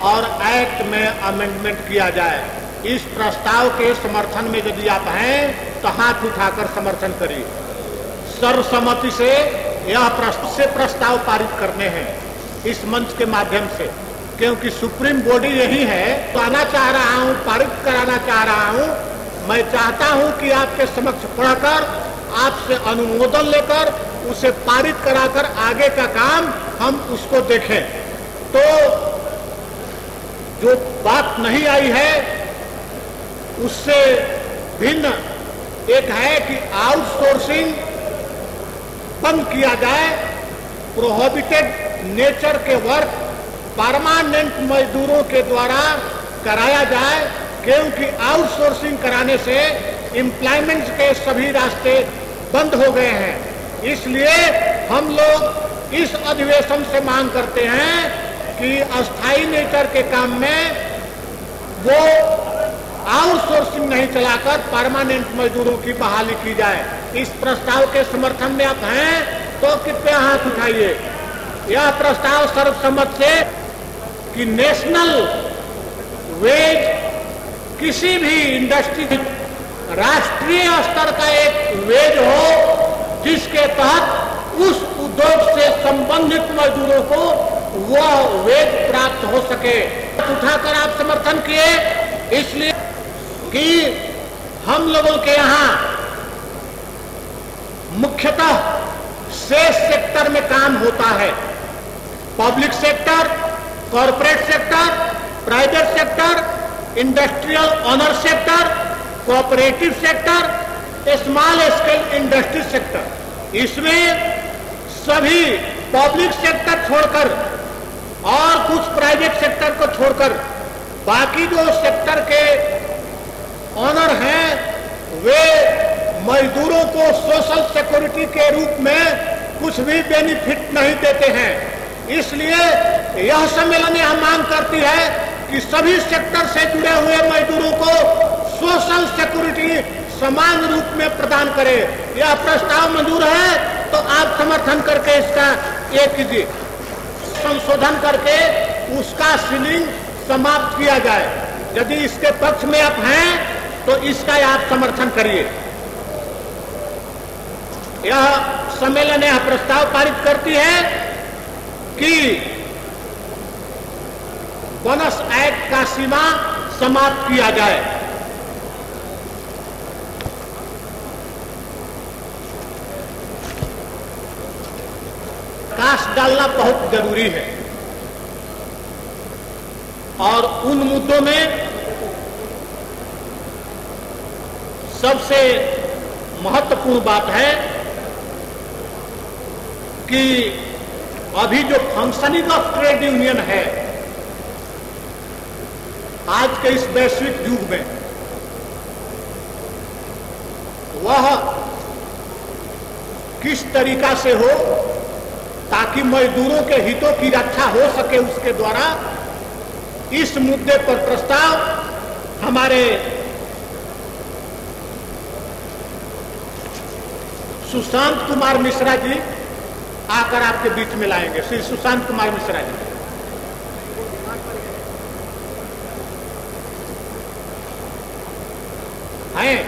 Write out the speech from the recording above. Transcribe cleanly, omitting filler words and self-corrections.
और एक्ट में अमेंडमेंट किया जाए। इस प्रस्ताव के समर्थन में यदि आप हैं तो हाथ उठाकर समर्थन करिए। सर्वसम्मति से यह प्रस्ताव पारित करने हैं इस मंच के माध्यम से, क्योंकि सुप्रीम बॉडी यही है। तो आना चाह रहा हूं, पारित कराना चाह रहा हूं। मैं चाहता हूं कि आपके समक्ष पढ़कर, आपसे अनुमोदन लेकर उसे पारित कराकर आगे का काम हम उसको देखें। तो जो बात नहीं आई है उससे भिन्न एक है कि आउटसोर्सिंग बंद किया जाए, प्रोहिबिटेड नेचर के वर्क परमानेंट मजदूरों के द्वारा कराया जाए, क्योंकि आउटसोर्सिंग कराने से एम्प्लॉयमेंट के सभी रास्ते बंद हो गए हैं। इसलिए हम लोग इस अधिवेशन से मांग करते हैं कि अस्थायी नेचर के काम में वो आउटसोर्सिंग नहीं चलाकर परमानेंट मजदूरों की बहाली की जाए। इस प्रस्ताव के समर्थन में आप हैं तो कृपया हाथ उठाइए। यह प्रस्ताव सर्वसम्मत से कि नेशनल वेज किसी भी इंडस्ट्री राष्ट्रीय स्तर का एक वेज हो जिसके तहत उस उद्योग से संबंधित मजदूरों को वह वेज प्राप्त हो सके। उठाकर आप समर्थन किए इसलिए कि हम लोगों के यहाँ मुख्यतः 6 सेक्टर में काम होता है। Public sector, corporate sector, private sector, industrial owner sector, cooperative sector, small scale industry sector. इसमें सभी पब्लिक सेक्टर छोड़कर और कुछ प्राइवेट सेक्टर को छोड़कर बाकी जो सेक्टर के ऑनर हैं वे मजदूरों को सोशल सिक्योरिटी के रूप में कुछ भी बेनिफिट नहीं देते हैं। इसलिए यह सम्मेलन यह मांग करती है कि सभी सेक्टर से जुड़े हुए मजदूरों को सोशल सिक्योरिटी समान रूप में प्रदान करे। यह प्रस्ताव मंजूर है तो आप समर्थन करके इसका ये कीजिए, संशोधन करके उसका सीलिंग समाप्त किया जाए। यदि इसके पक्ष में आप हैं तो इसका आप समर्थन करिए। यह सम्मेलन यह प्रस्ताव पारित करती है कि बोनस एक्ट का सीमा समाप्त किया जाए। कास्ट डालना बहुत जरूरी है और उन मुद्दों में सबसे महत्वपूर्ण बात है कि अभी जो फंक्शनिंग ऑफ ट्रेड यूनियन है आज के इस वैश्विक युग में, वह किस तरीका से हो ताकि मजदूरों के हितों की रक्षा हो सके, उसके द्वारा इस मुद्दे पर प्रस्ताव हमारे सुशांत कुमार मिश्रा जी आकर आपके बीच में लाएंगे। श्री सुशांत कुमार मिश्रा जी हैं।